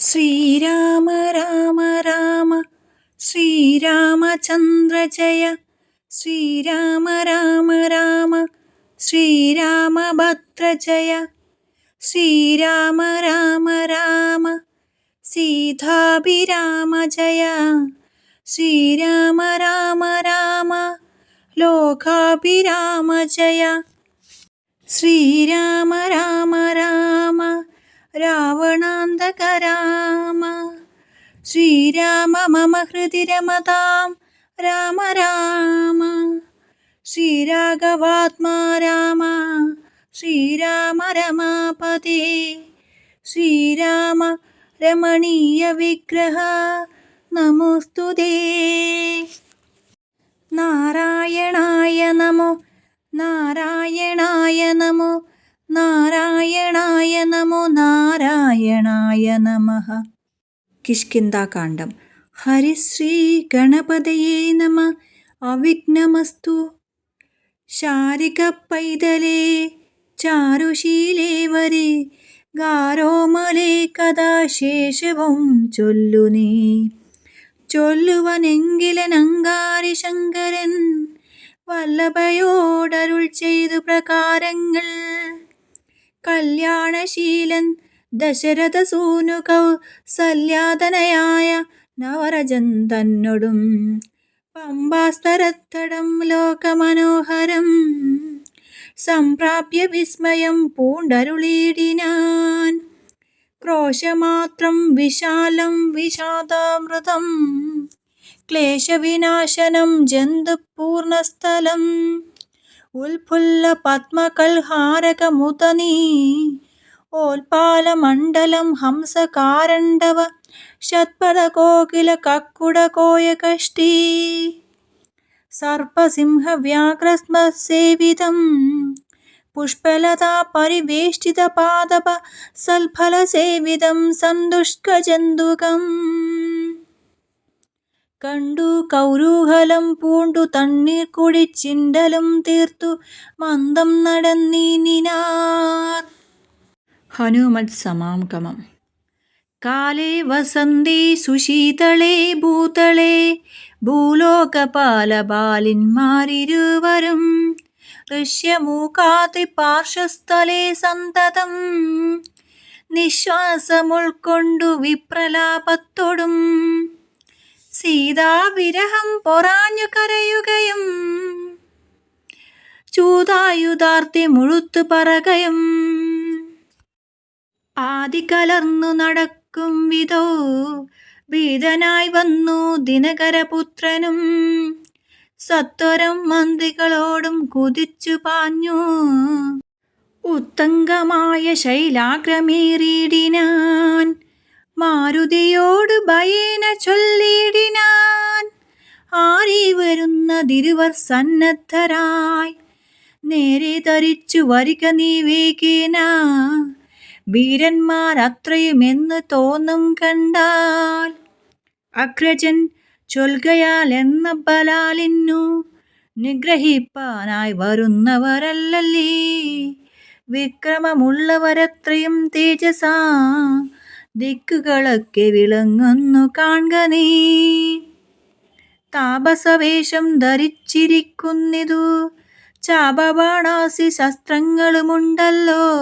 ശ്രീരാമ രാമ രാമ ശ്രീരാമചന്ദ്ര ജയ. ശ്രീരാമ രാമ രാമ ശ്രീരാമഭദ്ര ജയ. ശ്രീരാമ രാമ രാമ സീതാഭിരാമ ജയ. ശ്രീരാമ രാമ രാമ ലോകാഭിരാമ ജയ. ശ്രീരാമ രാമ രാമ രാവണാന്തക രാമ. ശ്രീരാമ മമ ഹൃദി രമതാം രാമ രാമ. ശ്രീരാഘവാത്മാ രാമ ശ്രീരാമ രമാപതേ. ശ്രീരാമ രമണീയ വിഗ്രഹ നമോസ്തുതേ. നാരായണായ നമോ നാരായണായ നമോ നാരായണായ നമോ നാരായണായ നമഃ. കിഷ്കിന്ധാകാന്ഡം. ഹരിശ്രീ ഗണപതയേ നമഃ. അവിഘ്നമസ്തു. ശാരിക പൈതലേ ചാരുശീലേ വരേ ഗാരോമലേ കഥാ ശേഷവും ചൊല്ലു നീ. ചൊല്ലുവനെങ്കിലനങ്കാരി ശങ്കരൻ വല്ലഭയോടരുൾ ചെയ്തു പ്രകാരങ്ങൾ. കല്യാണശീലൻ ദശരഥ സൂനു കൗസല്യാതനയായ നവരജൻ തന്നോടും പമ്പാസ്തരത്തടം ലോകമനോഹരം സംപ്രാപ്യ വിസ്മയം പൂണ്ടരുളിയിടിനാൻ. ക്രോശമാത്രം വിശാലം വിഷാദാമൃതം ക്ലേശവിനാശനം ജന്തുപൂർണസ്ഥലം ഉൽഫുല്ല പത്മകൽഹാരകമുദനീ ഓൽപാലമണ്ഡലം ഹംസകാരണ്ഡവ ശത്പദകോകില കക്കുടകോയകഷ്ടീ സർപ്പസിംഹവ്യാഘ്രസ്മസേവിതം പുഷ്പലതാ പരിവേഷ്ടിത പാദപ സൽഫലസേവിതം സന്തുഷ്കജന്തുകം കണ്ടു കൗരൂഹലം പൂണ്ടു തണ്ണീർ കുടിച്ചിണ്ടലും തീർത്തു മന്ദം നടന്നിനാർ. ഹനുമത് സമാഗമം. കാലേ വസന്തേ സുശീതളേ ഭൂതളേ ഭൂലോകപാലബാലിന്മാരിരുവരും ഋഷ്യമൂകാതി പാർശ്വസ്ഥലേ സന്തതം നിശ്വാസമുൾക്കൊണ്ടു വിപ്രലാപത്തോടും സീതാവിരഹം പൊറാഞ്ഞു കരയുകയും ചൂതായുധാർത്തി മുഴുത്തു പറകയും ആദി കലർന്നു നടക്കും വിധോ ഭീതനായി വന്നു ദിനകരപുത്രനും. സത്വരം മന്ത്രികളോടും കുതിച്ചു പാഞ്ഞു ഉത്തംഗമായ ശൈലാഗ്രമേറിയിടിനാൻ. മാരുതിയോട് ഭയേന ചൊല്ലിയിടിനാൻ. ആരീ വരുന്നതിരുവർ സന്നദ്ധരായി നേരെ ധരിച്ചു വരിക നീ വേഗേന. വീരന്മാരത്രയുമെന്ന് തോന്നും കണ്ടാൽ അഗ്രജൻ ചൊൽകയാൽ എന്ന ബലാലിന്നു നിഗ്രഹിപ്പാനായി വരുന്നവരല്ലല്ലേ. വിക്രമമുള്ളവരത്രയും തേജസാ ദിക്കുകളൊക്കെ വിളങ്ങുന്നു കാൺക നീ. താപസവേഷം ധരിച്ചിരിക്കുന്നിതു ചാപബാണാസി ശസ്ത്രങ്ങളുമുണ്ടല്ലോ.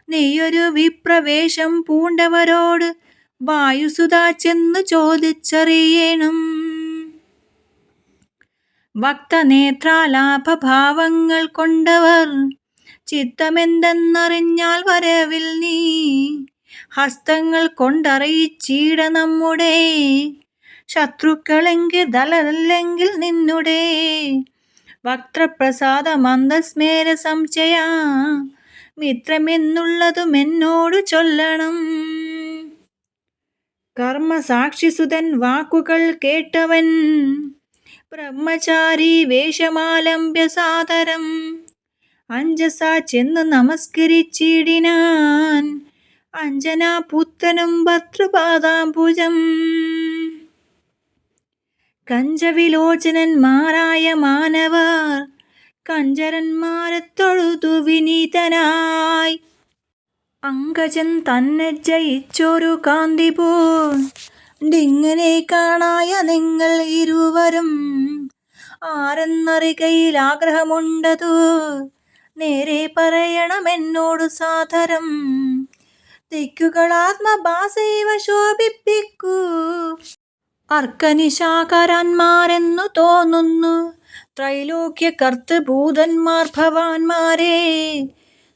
നീയൊരു വിപ്രവേഷം പൂണ്ടവരോട് വായുസുത ചെന്നു ചോദിച്ചറിയണം. ഭക്തനേത്രാലാഭഭാവങ്ങൾ കൊണ്ടവർ ചിത്തമെന്തെന്നറിഞ്ഞാൽ വരവിൽ നീ ഹസ്തങ്ങൾ കൊണ്ടറിയിച്ചീട നമ്മുടെ ശത്രുക്കളെങ്കിൽ ദലല്ലെങ്കിൽ നിന്നുടെ വക്ത്രപ്രസാദ മന്ദസ്മേര സംശയ മിത്രമെന്നുള്ളതുമെന്നോടു ചൊല്ലണം. കർമ്മസാക്ഷിസുതൻ വാക്കുകൾ കേട്ടവൻ ബ്രഹ്മചാരി വേഷമാലംബ്യ സാദരം അഞ്ജസാ ചെന്നു നമസ്കരിച്ചിടിനാൻ. അഞ്ജനാപുത്രനും ഭർതൃപാദാംബുജം കഞ്ചവിലോചനന്മാരായ മാനവർ കഞ്ചരന്മാരെ തൊഴുതു വിനീതനായി അങ്കജൻ തന്നെ ജയിച്ചൊരു കാന്തി പോണ്ടിങ്ങനെ കാണായ നിങ്ങൾ ഇരുവരും ആരെന്നറികയിൽ ആഗ്രഹമുണ്ടതു നേരെ പറയണമെന്നോടു സാദരം. ദിക്കുകളാത്മഭാസൈവ ശോഭിപ്പിക്കൂ അർക്കനിശാകരന്മാരെന്നു തോന്നുന്നു. ത്രൈലോക്യ കർത്തൃഭൂതന്മാർ ഭവാന്മാരെ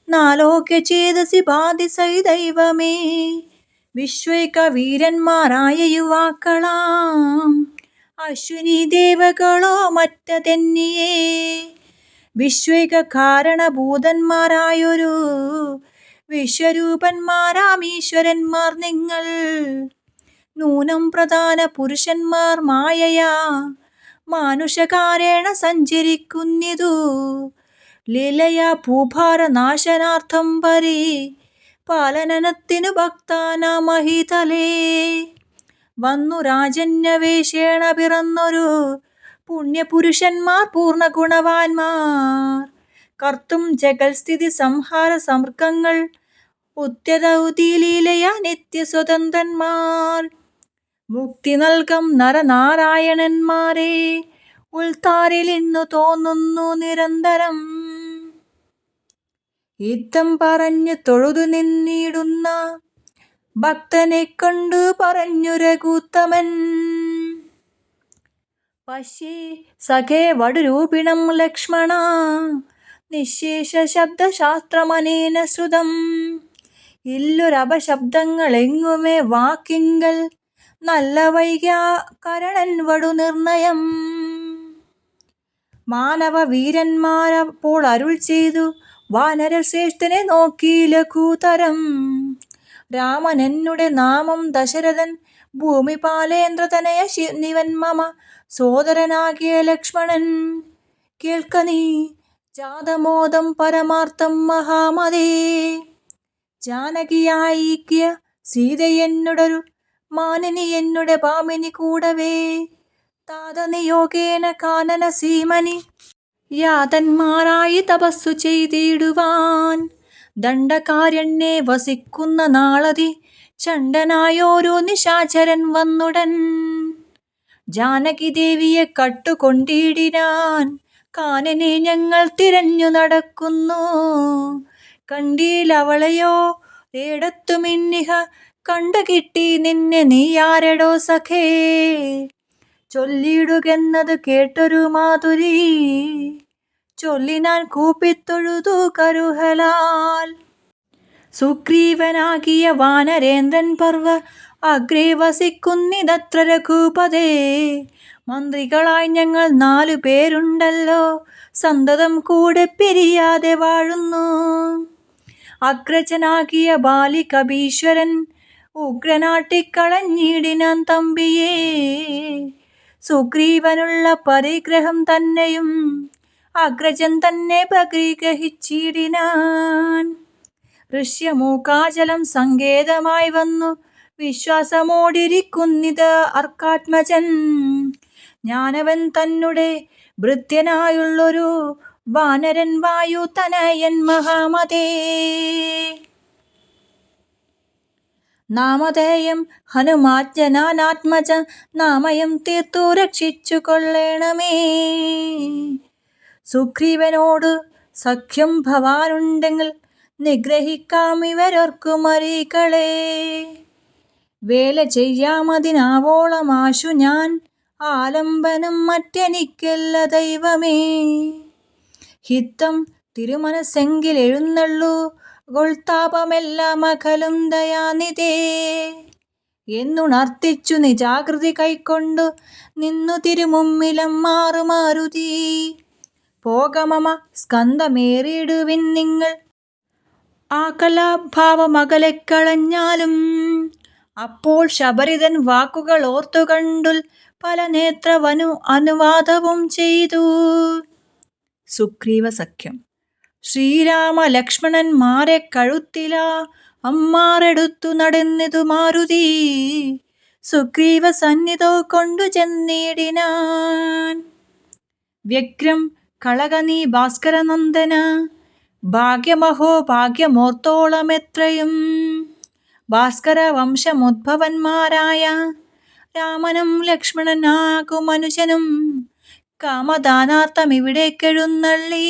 നാലോക്യ ചേതസി ബാധിസൈ ദൈവമേ. വിശ്വൈക വീരന്മാരായ യുവാക്കളാം അശ്വിനി ദേവകളോ മറ്റതെന്നിയേ. വിശ്വൈക കാരണഭൂതന്മാരായൊരു വിശ്വരൂപന്മാരാം ഈശ്വരന്മാർ നിങ്ങൾ. നൂനം പ്രധാന പുരുഷന്മാർ മായയാ മാനുഷകാരേണ സഞ്ചരിക്കുന്നിതു. ലീലയാ ഭൂഭാരനാശനാർത്ഥം പാലനത്തിനു ഭക്താനാമഹിതലേ. വന്നു രാജന്യവേഷേണ പിറന്നൊരു പുണ്യപുരുഷന്മാർ പൂർണ്ണ ഗുണവാന്മാർ. കർത്തും ജഗൽസ്ഥിതി സംഹാര സമൃഗങ്ങൾ ഉദ്യതൗതിലീലയാ നിത്യസ്വതന്ത്രന്മാർ. മുക്തി നൽകം നരനാരായണന്മാരെ ഉൾത്താരിലിന്നു തോന്നുന്നു നിരന്തരം. ഇത്തം പറഞ്ഞു തൊഴുതു നിന്നിടുന്ന ഭക്തനെ കണ്ടു പറഞ്ഞു രഘുത്തമൻ. പശ്യേ സഖേ വടുരൂപിണം ലക്ഷ്മണ നിശേഷ ശബ്ദശാസ്ത്രമനേന ശ്രുതം. ഇല്ലൊരപശബ്ദങ്ങളെങ്ങുമേ വാക്കിങ്കൽ നല്ല വൈയാകരണൻ വടു നിർണയം. മാനവ വീരന്മാരപ്പോൾ അരുൾ ചെയ്തു വാനരശ്രേഷ്ഠനെ നോക്കി ലഘുതരം. രാമൻ എന്നുടെ നാമം ദശരഥൻ ഭൂമിപാലേന്ദ്രതനയ നിവൻ മമ സോദരനാകിയ ലക്ഷ്മണൻ. കേൾക്ക നീ ജാതമോദം പരമാർത്ഥം മഹാമതേ. ജാനകിയായിക്കിയ സീതയെന്നുടൊരു മാനിനി എന്നുടെ ഭാമിനി കൂടവേ. താതനിയോഗേന കാനന സീമനി യാതന്മാരായി തപസ്സു ചെയ്തിടുവാൻ. ദണ്ഡകാരണ്യെ വസിക്കുന്ന നാളതി ചണ്ഡനായോരോ നിശാചരൻ വന്നുടൻ. ജാനകി ദേവിയെ കട്ടുകൊണ്ടിടിനാൻ കാനനെ ഞങ്ങൾ തിരഞ്ഞു നടക്കുന്നു. കണ്ടീലവളെയോ ഏടത്തുമിന്നിഹ കണ്ടുകിട്ടി നിന്നെ നീയാരെടോ സഖേ. ചൊല്ലിടുകെന്നത് കേട്ടൊരു മാധുരി ചൊല്ലിനാൻ കൂപ്പിത്തൊഴുതു കരുഹലാൽ. സുഗ്രീവനാകിയ വാനരേന്ദ്രൻ പർവ്വ അഗ്രേ വസിക്കുന്നിതത്ര രഘുപതേ. മന്ത്രികളായി ഞങ്ങൾ 4 പേരുണ്ടല്ലോ സന്തതം കൂടെ പിരിയാതെ വാഴുന്നു. അഗ്രജനാകിയ ബാലി കപീശ്വരൻ ഉഗ്രനാട്ടിക്കളഞ്ഞിടിനാൻ തമ്പിയേ. സുഗ്രീവനുള്ള പരിഗ്രഹം തന്നെയും അഗ്രജൻ തന്നെ പരിഗ്രഹിച്ചിടിനാൻ. ഋഷ്യമൂകാചലം സങ്കേതമായി വന്നു വിശ്വാസമോടിരിക്കുന്നിത് അർക്കാത്മജൻ. ഞാനവൻ തന്നെ ഭൃത്യനായുള്ളൊരു വാനരൻ വായു തനയൻ മഹാമതേ. നാമധേയം ഹനുമാജ്ഞനാനാത്മജ നാമയം തീർത്തു രക്ഷിച്ചു കൊള്ളണമേ. സുഗ്രീവനോട് സഖ്യം ഭവാനുണ്ടെങ്കിൽ നിഗ്രഹിക്കാം ഇവരൊർക്കുമരീകളെ. വേല ചെയ്യാമതിനാവോളമാശു ഞാൻ ആലംബനം മറ്റെനിക്കല്ല ദൈവമേ. ഹിത്തം തിരുമനസ്സെങ്കിൽ എഴുന്നള്ളു ഗോൾത്താപമെല്ലാം അകലും ദയാനിധേ. എന്നുണർത്തിച്ചു നിജാകൃതി കൈക്കൊണ്ടു നിന്നു തിരുമുമ്മിലം മാറുമാരുതി. പോകമമ സ്കന്ധമേറിയിടുവിൻ നിങ്ങൾ ആകലാഭാവമകലെക്കളഞ്ഞാലും. അപ്പോൾ ശബരിതൻ വാക്കുകൾ ഓർത്തുകണ്ടുൽ പല നേത്രവനു അനുവാദവും ചെയ്തു. സുഗ്രീവ സഖ്യം. ശ്രീരാമ ലക്ഷ്മണന്മാരെ കഴുത്തിലാ അമ്മാറെടുത്തു നടന്നിതു മാരുതി. സുഗ്രീവ സന്നിധോ കൊണ്ടു ചെന്നിടിനാൻ. വ്യഗ്രം കളകനീ ഭാസ്കരനന്ദന ഭാഗ്യമഹോ ഭാഗ്യമോർത്തോളമെത്രയും ഭാസ്കര വംശമുദ്ഭവന്മാരായ രാമനും ലക്ഷ്മണനാകും മനുജനും കാമദാനാർത്ഥമിവിടേക്കെഴുന്നള്ളി.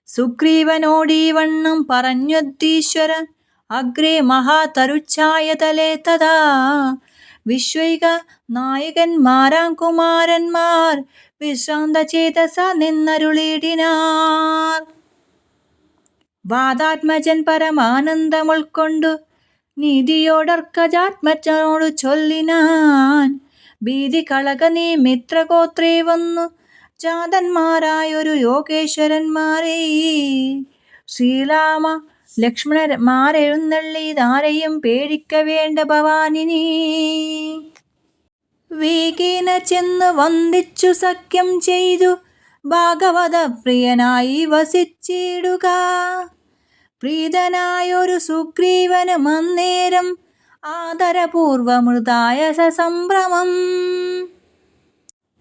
സുഗ്രീവനോടീ വണ്ണം പറഞ്ഞൊദ്ധീശ്വരൻ അഗ്രേ മഹാതരുച്ഛായതലേ തഥാ വിശ്വൈക നായകന്മാരാം കുമാരന്മാർ വിശ്രാന്തചേതസ നിന്നരുളിടിനാർ. വാദാത്മജൻ പരമാനന്ദമുൾക്കൊണ്ടു നീതിയോടർക്കജാത്മജനോടു ചൊല്ലിനാൻ. ഭീതി കളക നീ മിത്രഗോത്രേ വന്നു ജാതന്മാരായൊരു യോഗേശ്വരന്മാരെ ശ്രീരാമ ലക്ഷ്മണന്മാരെഴുന്നള്ളിതാരെയും പേടിക്ക വേണ്ട ഭവാനിനി. വേഗേന ചെന്നു വന്ദിച്ചു സഖ്യം ചെയ്തു ഭാഗവത പ്രിയനായി വസിച്ചിടുക. പ്രീതനായൊരു സുഗ്രീവനും അന്നേരം ആദരപൂർവമൃതായ സസംഭ്രമം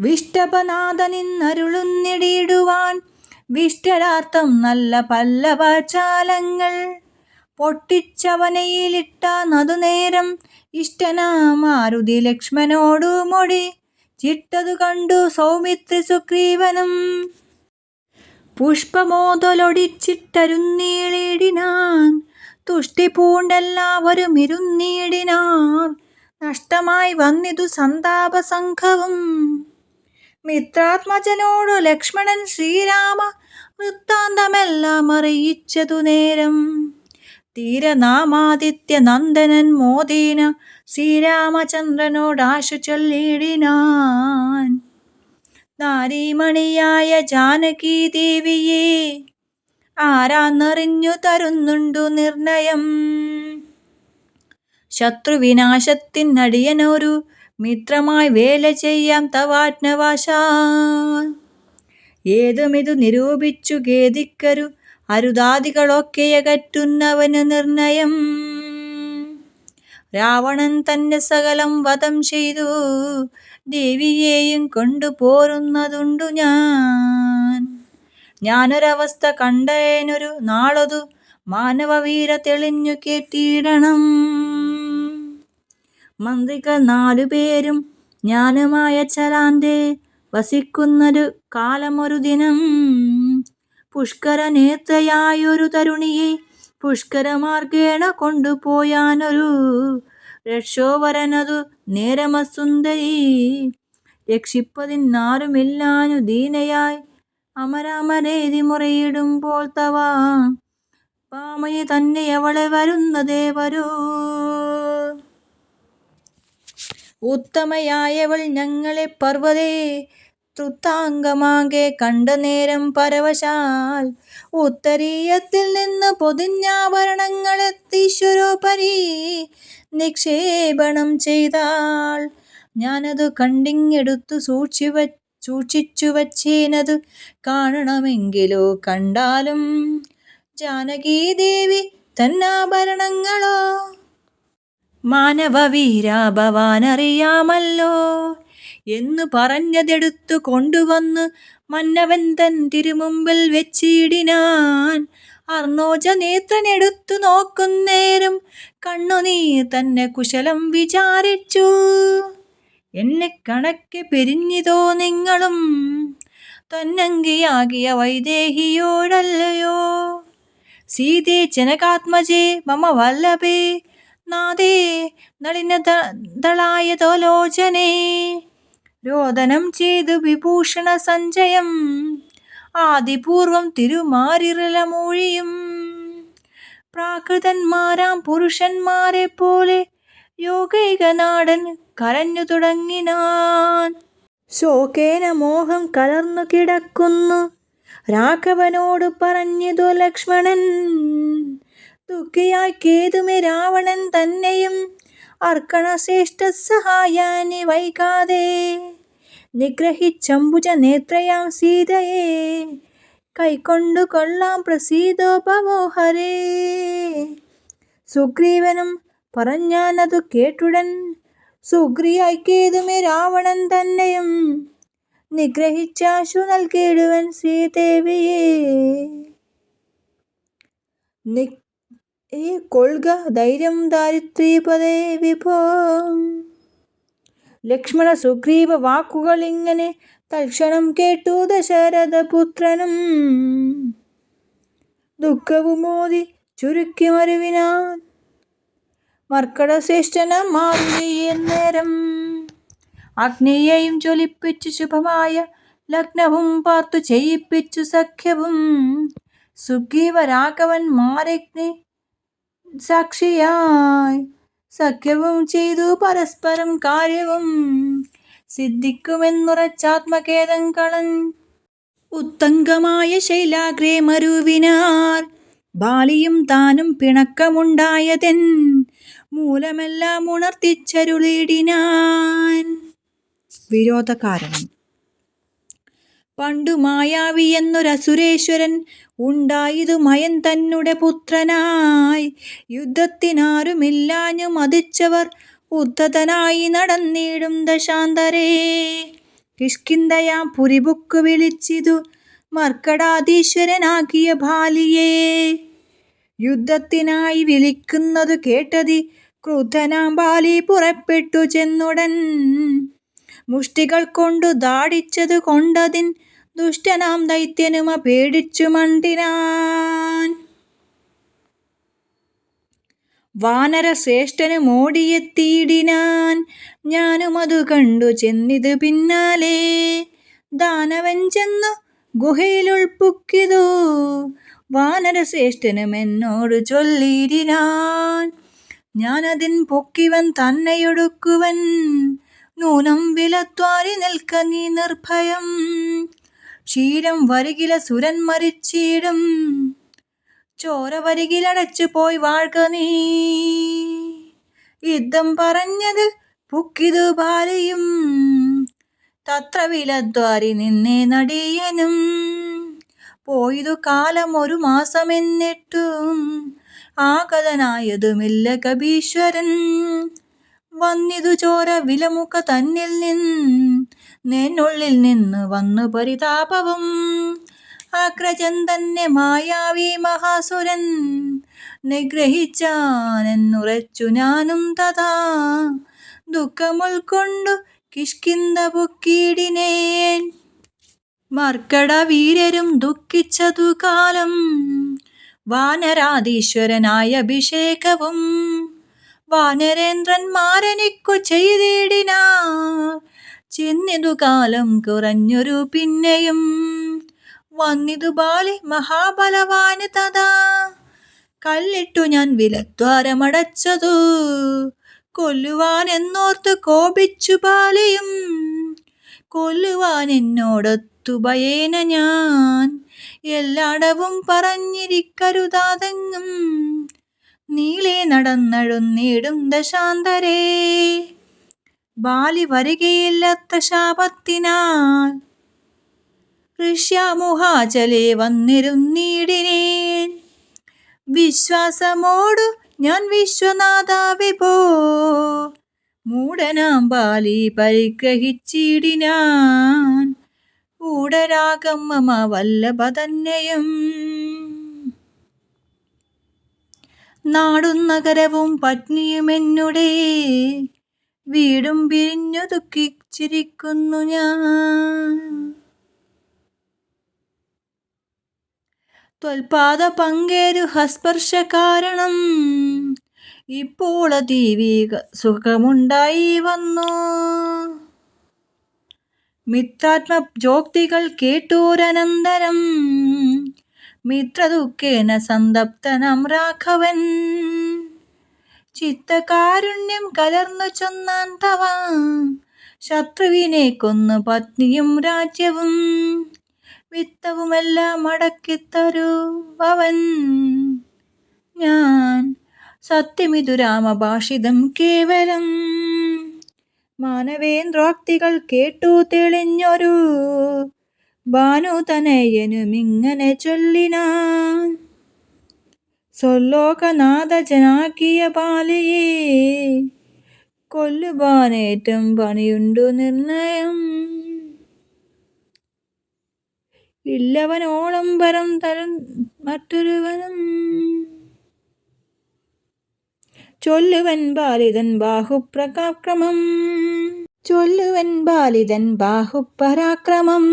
വിഷ്ടപനാഥനിന്നരുളുന്നിടിടുവാൻ വിഷ്ടരാർത്ഥം നല്ല പല്ലവചാലങ്ങൾ പൊട്ടിച്ചവനയിലിട്ടാനതു നേരം ഇഷ്ടനാമാരുതി ലക്ഷ്മണനോടു മൊഴി ചിട്ടതു കണ്ടു സൗമിത്രി സുഗ്രീവനും പുഷ്പമോദലൊടിച്ചിട്ടരുന്നീളിടിനാൻ. തുഷ്ടി പൂണ്ടെല്ലാവരും ഇരുന്നീടിനാർ. നഷ്ടമായി വന്നിതു സന്താപസംഘവും. മിത്രാത്മജനോടു ലക്ഷ്മണൻ ശ്രീരാമ വൃത്താന്തമെല്ലാം അറിയിച്ചതു നേരം. തീരനാമാദിത്യ നന്ദനൻ മോദേന ശ്രീരാമചന്ദ്രനോടാശു ചൊല്ലിടിനാൻ. നാരീമണിയായ ജാനകീ ദേവിയെ ആരാന്നറിഞ്ഞു തരുന്നുണ്ടു നിർണയം. ശത്രുവിനാശത്തിനടിയനൊരു മിത്രമായി വേല ചെയ്യാം തവാജ്ഞവശാൽ. ഏതുമിതു നിരൂപിച്ചു ഖേദിക്കരു അരുതാദികളൊക്കെയകറ്റുന്നവന് നിർണയം. രാവണൻ തന്നെ സകലം വധം ചെയ്തു ദേവിയെയും കൊണ്ടു പോരുന്നതുണ്ടു ഞാൻ. ഞാനൊരവസ്ഥ കണ്ടേനൊരു നാളതു മാനവവീര തെളിഞ്ഞു കേട്ടിടണം. മന്ത്രികൾ 4 പേരും ഞാനുമായ ചലാന്റെ വസിക്കുന്നൊരു കാലമൊരു ദിനം. പുഷ്കരനേത്രയായൊരു തരുണിയെ പുഷ്കരമാർഗേണ കൊണ്ടുപോയാനൊരു രക്ഷോവരനതു നേരമസുന്ദരി രക്ഷിപ്പതിനാരുമില്ലാഞ്ഞു ദീനയായി അമരാമരേതി മുറയിടുമ്പോൾ തവ പാമനി തന്നെയവളെ വരുന്നതേ വരൂ. ഉത്തമയായവൾ ഞങ്ങളെ പർവ്വതേ തൃത്താംഗമാകെ കണ്ട നേരം പരവശാൽ ഉത്തരീയത്തിൽ നിന്ന് പൊതിഞ്ഞാഭരണങ്ങളെത്തീശ്വരോപരി നിക്ഷേപണം ചെയ്താൾ. ഞാനതു കണ്ടിങ്ങെടുത്തു സൂക്ഷിച്ചു വച്ചേനതു കാണണമെങ്കിലോ കണ്ടാലും ജാനകീദേവി തന്നാഭരണങ്ങളോ. മാനവവീര ഭവാനറിയാമല്ലോ എന്നു പറഞ്ഞതെടുത്തു കൊണ്ടുവന്നു മന്നവൻ തൻ തിരുമുമ്പിൽ വെച്ചിടിനാൻ. അർണോജനേത്രനെടുത്തു നോക്കുന്നേരം കണ്ണുനീർ തന്നെ കുശലം വിചാരിച്ചു. എന്നെ കണക്കെ പിരിഞ്ഞിതോ നിങ്ങളും തന്നങ്കിയാകിയ വൈദേഹിയോടല്ലയോ. സീതേ ജനകാത്മജേ മമ വല്ലഭേ നാദേ നളിനദളായതോലോചനേ. രോദനം ചെയ്തു വിഭൂഷണ സഞ്ചയം ആദിപൂർവം തിരുമാറിറലമൂഴിയും. പ്രാകൃതന്മാരാം പുരുഷന്മാരെ പോലെ യോഗൈകനാടൻ കരഞ്ഞു തുടങ്ങിനാൻ. ശോകേന മോഹം കലർന്നു കിടക്കുന്നു രാഘവനോട് പറഞ്ഞതു ലക്ഷ്മണൻ. ദുഃഖിയായി കേതുമേ രാവണൻ തന്നെയും അർക്കണശ്രേഷ്ഠ സഹായാനി വൈകാതെ നിഗ്രഹിച്ചംബുജ നേത്രയാം സീതയെ കൈക്കൊണ്ടു കൊള്ളാം പ്രസീദോ ഭവോ ഹരേ. സുഗ്രീവനും പറഞ്ഞാനതു കേട്ടുടൻ സുഗ്രിയായി കേതുമേ രാവണൻ തന്നെയും നിഗ്രഹിച്ചാശു നൽകിയിടുവൻ ശ്രീദേവിയെ. കൊൾക ധൈര്യം ദാരിദ്രീപതേ വിഭോ. ലക്ഷ്മണ സുഗ്രീവ വാക്കുകൾ ഇങ്ങനെ തൽക്ഷണം കേട്ടു ദശരഥപുത്രനും. ദുഃഖവുമോതി ചുരുക്കി മരുവിനാൻ മർക്കടശ്രേഷ്ഠനാം മാരുതിയെ നേരം. അഗ്നിയെയും ജ്വലിപ്പിച്ചു ശുഭമായ ലഗ്നവും പാർത്തു ചെയ്യിപ്പിച്ചു സഖ്യവും. സുഗ്രീവരാഘവന്മാരഗ്നി സാക്ഷിയായി സഖ്യവും ചെയ്തു പരസ്പരം കാര്യവും. സിദ്ധിക്കുമെന്നുറച്ചാത്മഖേദം കളൻ ഉത്തംഗമായ ശൈലാഗ്രേ മരുവിനാർ. ബാലിയും താനും പിണക്കമുണ്ടായതെൻ മൂലമെല്ലാം ഉണർത്തിച്ചരുളിടിനാൻ. വിരോധകാരണം. പണ്ടു മായാവി എന്നൊരസുരേശ്വരൻ ഉണ്ടായതു മയൻ തന്നെ പുത്രനായി. യുദ്ധത്തിനാരുമില്ലാഞ്ഞു മതിച്ചവർ ഉദ്ധതനായി നടന്നിടും ദശാന്തരേ. കിഷ്കിന്ധയാം പുരിപുക്കു വിളിച്ചിതു മർക്കടാധീശ്വരനാകിയ ബാലിയെ. യുദ്ധത്തിനായി വിളിക്കുന്നതു കേട്ടതി ക്രുദ്ധനാം ബാലി പുറപ്പെട്ടു ചെന്നുടൻ. മുഷ്ടികൾ കൊണ്ടു ദാടിച്ചതു കൊണ്ടതിൻ ദുഷ്ടനാം ദൈത്യനുമ പേടിച്ചു മണ്ടിനാൻ. വാനരശ്രേഷ്ഠനു മോടിയെത്തിയിടിനാൻ. ഞാനുമതു കണ്ടു ചെന്നിതു പിന്നാലെ. ദാനവൻ ചെന്നു ഗുഹയിലുൾപ്പുക്കിതു വാനരശ്രേഷ്ഠനും എന്നോടു ചൊല്ലിയിടിനാൻ. ഞാനതിൻ പൊക്കിവൻ തന്നെയൊടുക്കുവൻ. നൂനം വിലത്വാരി നിൽക്ക നീ നിർഭയം. ക്ഷീരം വരുകില സുരൻ മരിച്ചിടും. ചോര വരികിലടച്ചു പോയി വാഴ്ക നീ. യുദ്ധം പറഞ്ഞതിൽ പുക്കിതു ബാലിയും. തത്ര വിലദ്വാരി നിന്നെ നടിയനും. പോയതു കാലം 1 മാസമെന്നിട്ടും ആഗതനായതുമില്ല കപീശ്വരൻ. വന്നിതു ചോര വിലമുഖ തന്നിൽ നിന്നുള്ളിൽ നിന്നു വന്നു പരിതാപവും. അഗ്രജൻ തന്നെ മായാവി മഹാസുരൻ നിഗ്രഹിച്ചാനെന്നുറച്ചു ഞാനും തഥാ. ദുഃഖമുൾക്കൊണ്ടു കിഷ്കിന്ധ പൊക്കിയിടിനേൻ. മർക്കട വീരരും ദുഃഖിച്ചതു കാലം. വാനരാധീശ്വരനായ അഭിഷേകവും വാനരേന്ദ്രന്മാരെനിക്കു ചെയ്തിടിനാർ. ചെന്നിതു കാലം കുറഞ്ഞൊരു പിന്നെയും വന്നിതു ബാലി മഹാബലവാന് തഥാ. കല്ലിട്ടു ഞാൻ വിലദ്വാരമടച്ചതു കൊല്ലുവാനെന്നോർത്തു കോപിച്ചു ബാലിയും. കൊല്ലുവാൻ എന്നോടൊത്തു ഭയേന ഞാൻ എല്ലാടവും പറഞ്ഞിരിക്കരുതാതെങ്ങും. നീളെ നടന്നഴുന്നിടും ദശാന്തരേ. ബാലി വരികയില്ലത്ര ശാപത്തിനാൽ ഋഷ്യാമുഹാചലേ വന്നിരുന്നിടിനേൻ. വിശ്വാസമോടു ഞാൻ വിശ്വനാഥ വിഭോ. മൂഢനാം ബാലി പരിഗ്രഹിച്ചിടിനാൻ. ഊഢരാഗം മമ വല്ലഭ തന്നെയും. നാടും നഗരവും പത്നിയുമെന്നുടെ വീടും പിരിഞ്ഞു ദുഃഖിച്ചിരിക്കുന്നു ഞാൻ. ത്വൽപാദ പങ്കേരു ഹസ്പർശ കാരണം ഇപ്പോൾ അതീവ സുഖമുണ്ടായി വന്നു. മിത്രാത്മജോക്തികൾ കേട്ടോരനന്തരം മിത്രദുഃഖേന സന്തപ്തനാം രാഘവൻ. ചിത്തകാരുണ്യം കലർന്നു ചൊന്നാൻ തവ. ശത്രുവിനെ കൊന്നു പത്നിയും രാജ്യവും വിത്തവുമെല്ലാം അടക്കിത്തരുവൻ ഞാൻ. സത്യമിതു രാമഭാഷിതം കേവലം. മാനവേന്ദ്രോക്തികൾ കേട്ടു തെളിഞ്ഞൊരു ഭാനുതനയനുമിങ്ങനെ ചൊല്ലിനാൻ. സ്വലോകനാഥജനാക്കിയ ബാലിയെ കൊല്ലുവാനേറ്റം പണിയുണ്ടു നിർണയം. ഇല്ലവനോളം വരം തരം മറ്റൊരുവനും. ചൊല്ലുവൻ ബാലിതൻ ബാഹുപ്രക്രമം, ചൊല്ലുവൻ ബാലിതൻ ബാഹുപരാക്രമം.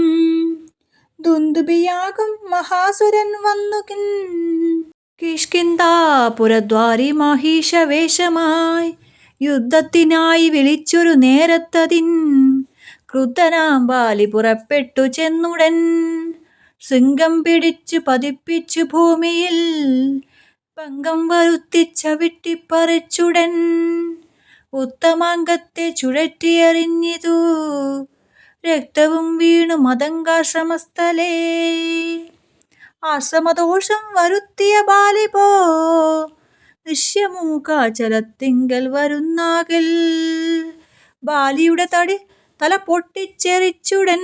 ദുന്ദുഭിയാകും മഹാസുരൻ വന്നു കിഷ്കിന്ധാപുരദ്വാരി മാഹിഷവേഷമായി യുദ്ധത്തിനായി വിളിച്ചൊരു നേരത്തതിൻ ക്രുദ്ധനാം ബാലി പുറപ്പെട്ടു ചെന്നുടൻ ശൃംഗം പിടിച്ചു പതിപ്പിച്ചു ഭൂമിയിൽ ഭംഗം വരുത്തി ചവിട്ടിപ്പറിച്ചുടൻ ഉത്തമാംഗത്തെ ചുഴറ്റിയെറിഞ്ഞിതു രക്തവും വീണു മതങ്കാശ്രമസ്ഥലേ. ആശ്രമദോഷം വരുത്തിയ ബാലിപോ ദൃശ്യമൂകാചലത്തിങ്കൽ വരുന്നാകിൽ ബാലിയുടെ തല പൊട്ടിച്ചെറിച്ചുടൻ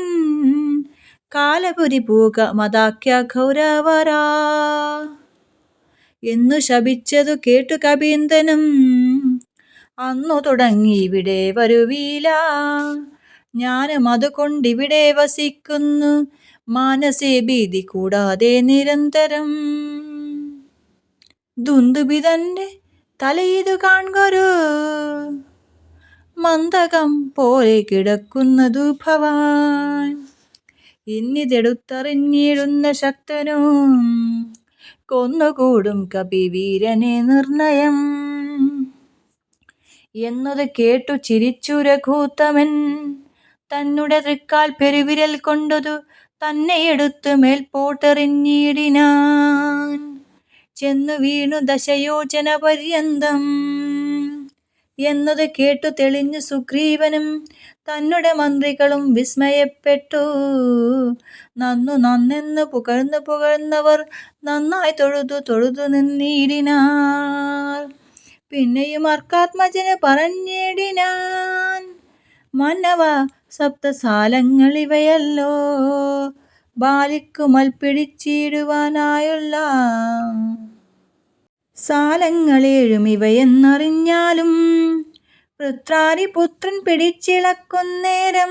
കാലപുരി പൂക മതാക്യ ഗൗരവരാ എന്നു ശപിച്ചതു കേട്ടു കപീന്ദ്രനും അന്നു തുടങ്ങി ഇവിടെ വരുവീല. ഞാനും അതുകൊണ്ടിവിടെ വസിക്കുന്നു മാനസേ ഭീതി കൂടാതെ നിരന്തരം. ദുന്ദുഭിതന്റെ തലയിതു കാൺകൊരു മന്തകം പോലെ കിടക്കുന്നതു ഭവാൻ. ഇന്നിതെടുത്തറിഞ്ഞിടുന്ന ശക്തനും കൊന്നുകൂടും കപിവീരനെ നിർണയം എന്നത് കേട്ടു ചിരിച്ചു രഘൂത്തമൻ. തന്നുടെ തൃക്കാൽ പെരുവിരൽ കൊണ്ടതു തന്നെ എടുത്തു മേൽപോട്ടെറിഞ്ഞിടിനാൻ. ചെന്നു വീണു ദശയോജന പര്യന്തം എന്നത് കേട്ടു തെളിഞ്ഞു സുഗ്രീവനും തന്നുടെ മന്ത്രികളും വിസ്മയപ്പെട്ടു. നന്നെന്നു പുകഴ്ന്നവർ നന്നായി തൊഴുതു നിന്നിടിനാർ. പിന്നെയും അർക്കാത്മജന് പറഞ്ഞിടിനാൻ, മന്നവ സപ്തസാലങ്ങളിവയല്ലോ ബാലിക്കു മൽപ്പിടിച്ചിടുവാനായുള്ള സാലങ്ങളേഴും ഇവയെന്നറിഞ്ഞാലും വൃത്രാരിപുത്രൻ പിടിച്ചിളക്കുന്നേരം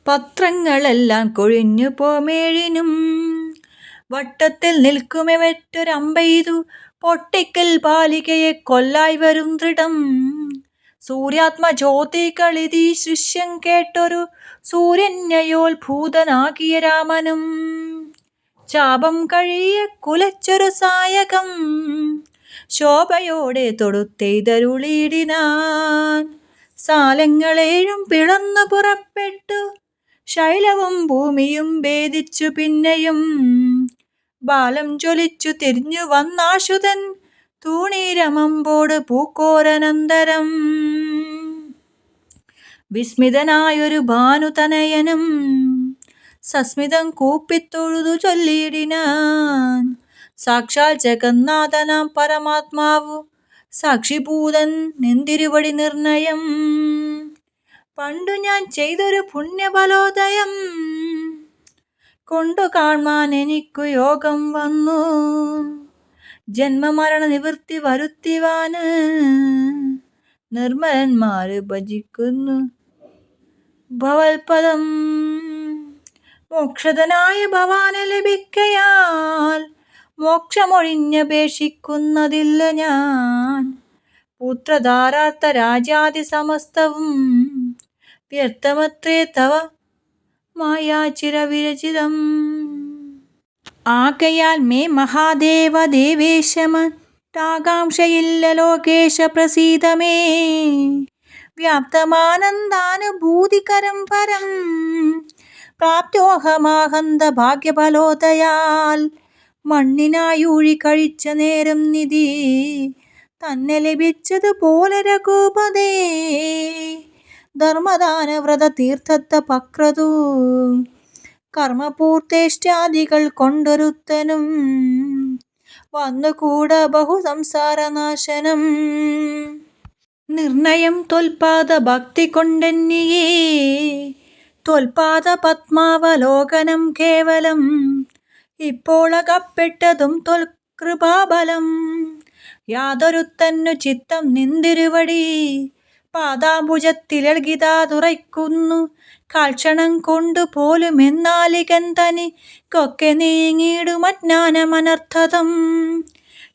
പത്രങ്ങളെല്ലാം കൊഴിഞ്ഞു പോമേഴിനും വട്ടത്തിൽ നിൽക്കുമെവറ്റൊരമ്പെയ്തു പൊട്ടിക്കൽ ബാലികയെ കൊല്ലായി വരും ദൃഢം. സൂര്യാത്മജ്യോതികളിതീ ദൃശ്യം കേട്ടൊരു സൂര്യന്യയോത്ഭൂതനാകിയ രാമനും ചാപം കഴിയെ കുലച്ചൊരു സായകം ശോഭയോടെ തൊടുത്തെയ്തരുളിയിടിനാൻ. സാലങ്ങളേഴും പിളർന്നു പുറപ്പെട്ടു ശൈലവും ഭൂമിയും ഭേദിച്ചു പിന്നെയും ബാലം ജ്വലിച്ചു തിരിഞ്ഞു വന്നാശുതൻ തൂണീരമമ്പോട് പൂക്കോരനന്തരം. വിസ്മിതനായൊരു ഭാനുതനയനും സസ്മിതം കൂപ്പിത്തൊഴുതു ചൊല്ലിയിടിനാൻ, സാക്ഷാൽ ജഗന്നാഥനാം പരമാത്മാവു സാക്ഷിഭൂതൻ നിന്തിരുവടി നിർണയം. പണ്ടു ഞാൻ ചെയ്തൊരു പുണ്യബലോദയം കൊണ്ടു കാൺമാൻ എനിക്കു യോഗം വന്നു. ജന്മമരണ നിവൃത്തി വരുത്തിവാന് നിർമ്മലന്മാര് ഭജിക്കുന്നു ഭവൽപദം. മോക്ഷദനായ ഭവാനെ ലഭിക്കയാൽ മോക്ഷമൊഴിഞ്ഞപേക്ഷിക്കുന്നതില്ല ഞാൻ. പുത്രധാരാർത്ഥ രാജ്യാദി സമസ്തവും വ്യർത്ഥമത്രേ തവ മായാചിരവിരചിതം. ആകയാൽ മേ മഹാദേവ ദേവേശമറ്റാകാംക്ഷയില്ല ലോകേശ പ്രസീദമേ. വ്യാപ്തമാനന്ദാനുഭൂതികരം പരം പ്രാപ്തോഹമാഹന്ത ഭാഗ്യഫലോദയാൽ മണ്ണിനായൂഴി കഴിച്ച നേരം നിധി തന്നെ ലഭിച്ചതുപോലെ രഘുപതേ. ധർമ്മദാനവ്രത തീർത്ഥത്ത പക്രതു കർമ്മപൂർത്തേഷ്ടാദികൾ കൊണ്ടൊരുത്തനും വന്നുകൂട ബഹു സംസാരനാശനം. നിർണയം ത്വൽപാദ ഭക്തി കൊണ്ടെന്നിയേ ത്വൽപാദ പത്മാവലോകനം കേവലം. ഇപ്പോളകപ്പെട്ടതും ത്വൽകൃപാബലം യാതൊരുത്തന്നു ചിത്തം നിന്തിരുവടി പാദാംബുജത്തിലെൽകിതാ തുറയ്ക്കുന്നു കാൽക്ഷണം കൊണ്ടു പോലും എന്നാലികൻ തനിക്കൊക്കെ നീങ്ങിടുമജ്ഞാനമനർത്ഥതം.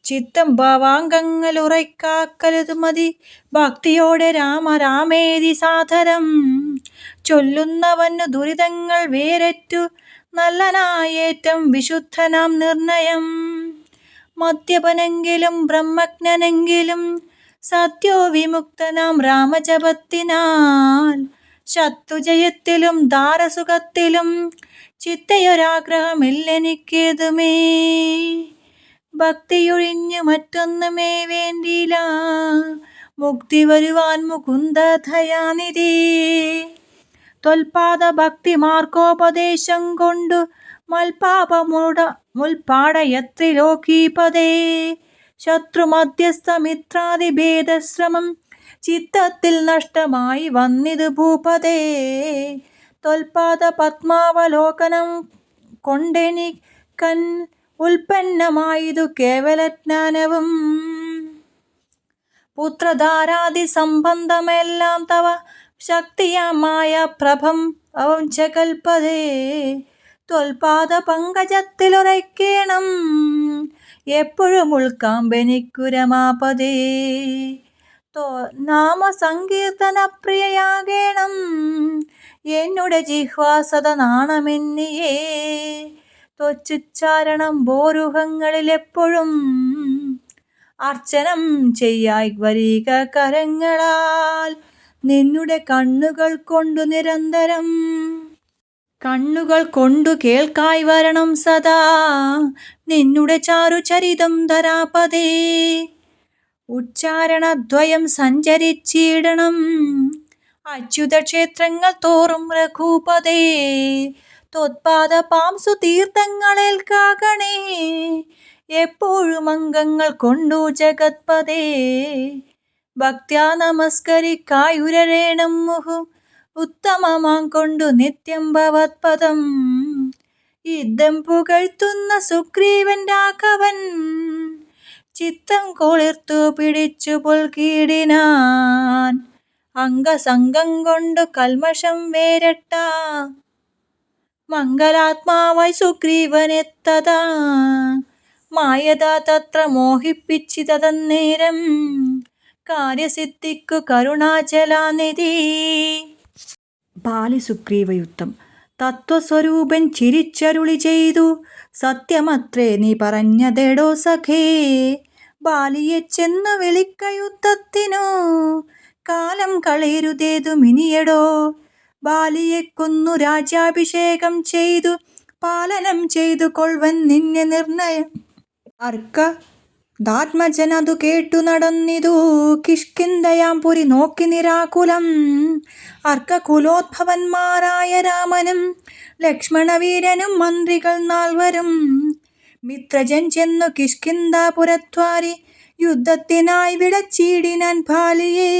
ചിത്തം ഭാവാംഗങ്ങൾ ഉറയ്ക്കാക്കലതു മതി ഭക്തിയോടെ രാമ രാമേതി സാദരം. ചൊല്ലുന്നവനു ദുരിതങ്ങൾ വേരറ്റു നല്ലനായേറ്റം വിശുദ്ധനാം നിർണയം. മദ്യപനെങ്കിലും ബ്രഹ്മജ്ഞനെങ്കിലും സത്യോ വിമുക്തനാം രാമജപത്തിനാൽ. ശത്രുജയത്തിലും ദാരസുഖത്തിലും ചിത്തയൊരാഗ്രഹമില്ലെനിക്കേതുമേ. ഭക്തിയൊഴിഞ്ഞു മറ്റൊന്നുമേ വേണ്ടില മുക്തി വരുവാൻ മുകുന്ദ ദയാനിധി. ത്വൽപാദ ഭക്തി മാർഗോപദേശം കൊണ്ടു മുൽപാടയത്രിലോകീപദേ. ശത്രുമധ്യസ്ഥ മിത്രാദിഭേദശ്രമം ചിത്തത്തിൽ നഷ്ടമായി വന്നിതു ഭൂപതേ. ത്വൽപാദ പത്മാവലോകനം കൊണ്ടെനിക്കൻ ഉൽപ്പന്നമായതു കേവലജ്ഞാനവും. പുത്രധാരാദി സംബന്ധമെല്ലാം തവ ശക്തിയാമായ പ്രഭവം ച കൽപ്പതേ. ത്വൽപാദ പങ്കജത്തിലുറയ്ക്കേണം എപ്പോഴും ഉൾക്കാമ്പെനിക്കു രമാപദേ. നാമസങ്കീർത്തനപ്രിയയാകേണം എന്നുടെ ജിഹ്വാ സദാ നാണമെന്നിയേ. ത്വച്ചുച്ചാരണം ബോരുഹങ്ങളിലെപ്പോഴും അർച്ചനം ചെയ്യായി വരിക കരങ്ങളാൽ. നിന്നുടെ കണ്ണുകൾ കൊണ്ടു നിരന്തരം കണ്ണുകൾ കൊണ്ടു കേൾക്കായി വരണം സദാ നിന്നുടെ ചാരുചരിതം ധരാപദേ. ഉച്ചാരണദ്വയം സഞ്ചരിച്ചിടണം അച്യുത ക്ഷേത്രങ്ങൾ തോറും രഘുപതേ. ത്വത്പാദ പാംസു തീർത്ഥങ്ങളേൽക്കാകണേ എപ്പോഴും അംഗങ്ങൾ കൊണ്ടു ജഗത്പദേ. ഭക്ത്യാ നമസ്കരിക്കായുരരേണം മുഹു ഉത്തമമാം കൊണ്ടു നിത്യം ഭവത്പദം. യുദ്ധം പുകഴ്ത്തുന്ന സുഗ്രീവൻ രാഘവൻ ചിത്തം കുളിർത്തു പിടിച്ചു പുൽകിടിനാൻ. അംഗസംഗം കൊണ്ടു കൽമഷം വേരട്ട മംഗലാത്മാവായി സുഗ്രീവനെത്തതാ. മായതാ തത്ര മോഹിപ്പിച്ചിതന്നേരം കാര്യസിദ്ധിക്കു കരുണാചലാനിധി. ബാലി സുഗ്രീവയുദ്ധം. തത്വസ്വരൂപൻ ചിരിച്ചരുളി ചെയ്തു സത്യമത്രേ നീ പറഞ്ഞതെടോ സഖേ. ബാലിയെ ചെന്നു വിളിക്ക യുദ്ധത്തിനു കാലം കളയരുതേതുമിനിയെടോ. ബാലിയെ കൊന്നു രാജ്യാഭിഷേകം ചെയ്തു പാലനം ചെയ്തു കൊൾവൻ നിന്നെ നിർണയം. അർക്കദാത്മജനതു കേട്ടു നടന്നിതു കിഷ്കിന്ധയാം പുരി നോക്കി നിരാകുലം. അർക്കകുലോദ്ഭവന്മാരായ രാമനും ലക്ഷ്മണവീരനും മന്ത്രികൾ നാൽവരും മിത്രജൻ ചെന്നു കിഷ്കിന്ധാപുരദ്വാരി യുദ്ധത്തിനായി വിളച്ചിടിനാൻ ബാലിയെ.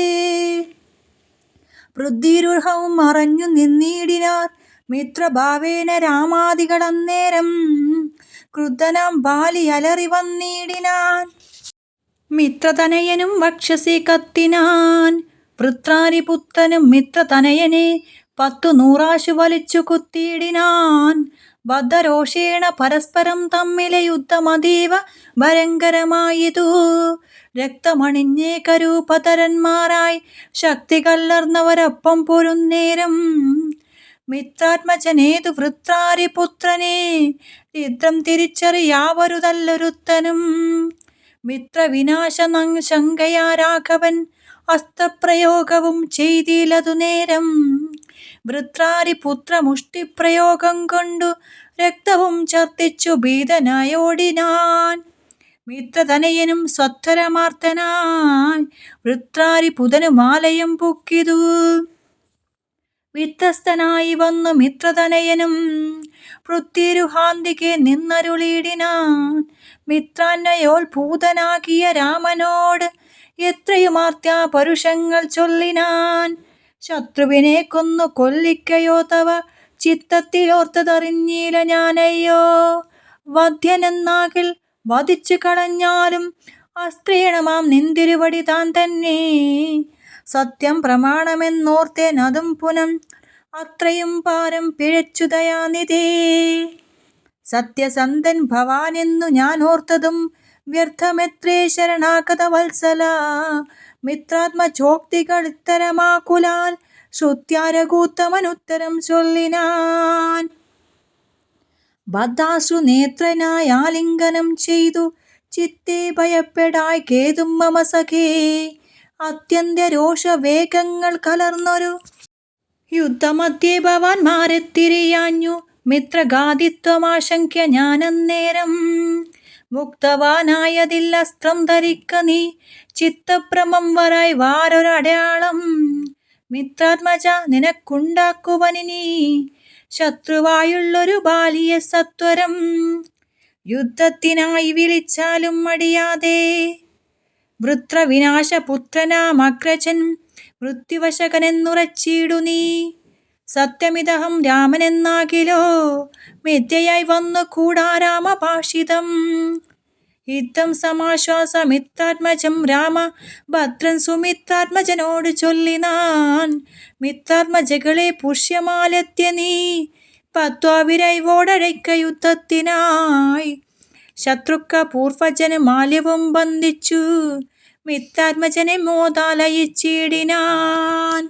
പൃഥ്വിരുഹവും മറഞ്ഞു നിന്നിടിനാർ മിത്രഭാവേന രാമാദികളന്നേരം. ക്രുദ്ധനാം ബാലി അലറി വന്നിടിനാൻ മിത്രതനയനും വക്ഷസി കത്തിനാൻ. വൃത്രാരിപുത്രനും മിത്രതനയനെ 10 വലിച്ചു കുത്തിയിടിനാൻ. ബദ്ധരോഷേണ പരസ്പരം തമ്മിലെ യുദ്ധമതീവ ഭയങ്കരമായിതു. രക്തമണിഞ്ഞേകരൂപധരന്മാരായി ശക്തി കലർന്നവരൊപ്പം പൊരുന്നേരം. മിത്രാത്മജനേതു വൃത്രാരിപുത്രനെ രുദ്രം തിരിച്ചറിയാവരുതല്ലൊരുത്തനും. മിത്രവിനാശ ശങ്കയാ രാഘവൻ അസ്ത്രപ്രയോഗവും ചെയ്തിലതു നേരം. വൃത്രാരിപുത്ര മുഷ്ടിപ്രയോഗം കൊണ്ടു രക്തവും ഛർദ്ദിച്ചു ഭീതനായോടിനാൻ. മിത്രതനയനും സ്വത്വരമാർത്തനായി വൃത്രാരിപുതനു മാലയം പൊക്കിതു. വിത്രസ്തനായി വന്നു മിത്രതനയനും പൃഥ്വിരുഹാന്തികെ നിന്നരുളിയിടിനാൻ. മിത്രാന്വയോത്ഭൂതനാകിയ രാമനോട് എത്രയുമാർത്യാ പരുഷങ്ങൾ ചൊല്ലിനാൻ. ശത്രുവിനെ കൊന്നു കൊല്ലിക്കയോ തവ ചിത്തത്തിലോർത്തതറിഞ്ഞില്ല ഞാനയ്യോ. വധ്യനെന്നാകിൽ വധിച്ചു കളഞ്ഞാലും അസ്ത്രീണമാം നിന്തിരുവടി താൻ തന്നെ. സത്യം പ്രമാണമെന്നോർത്തേൻ അതും പുനം അത്രയും പാരം പിഴച്ചു ദയാനിധേ. സത്യസന്ധൻ ഭവാനെന്നു ഞാൻ ഓർത്തതും വ്യർത്ഥമെത്രേ ശരണാഗത വത്സല. മിത്രാത്മചോക്തികൾ ഇത്തരമാക്കുലാൽ ശ്രുത്യാരകൂത്തമനുത്തരം ചൊല്ലിനാൻ. ബദ്ധാശ്രു നേത്രനായി ആലിംഗനം ചെയ്തു ചിത്തെ ഭയപ്പെടായി കേതും മമ സഖേ. അത്യന്തരോഷവേഗങ്ങൾ കലർന്നൊരു യുദ്ധമധ്യേ ഭവാന്മാരെത്തിരിയാഞ്ഞു. മിത്രഘാതിത്വമാശങ്ക്യ ഞാനന്നേരം മുക്തവാനായതിൽ അസ്ത്രം ധരിക്ക നീ. ചിത്തഭ്രമം വരായി വാരൊരടയാളം മിത്രാത്മജ നിനക്കുണ്ടാക്കുവനിനി. ശത്രുവായുള്ളൊരു ബാലിയെ സത്വരം യുദ്ധത്തിനായി വിളിച്ചാലും മടിയാതെ. വൃത്രവിനാശപുത്രനാം അഗ്രജൻ മൃത്യുവശകനെന്നുറച്ചിടു നീ. സത്യമിതഹം രാമനെന്നാകിലോ മിഥ്യയായി വന്നു കൂടാ രാമഭാഷിതം. യുദ്ധം സമാശ്വാസമിത്രാത്മജം രാമ ഭദ്രൻ സുമിത്രാത്മജനോട് ചൊല്ലിനാൻ. മിത്രാത്മജകളെ പുഷ്യമാലെത്തിയ നീ പത്വാവിരൈവോടഴയ്ക്ക യുദ്ധത്തിനായി. ശത്രുക്ക പൂർവജന് മാല്യവും ബന്ധിച്ചു മിത്രാത്മജനെ മോദാലയിച്ചിടിനാൻ.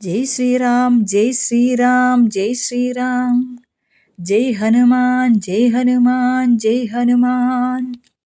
ജയ് ശ്രീറാം ജയ് ശ്രീറാം ജയ് ശ്രീറാം. ജയ് ഹനുമാൻ ജയ് ഹനുമാൻ ജയ് ഹനുമാൻ.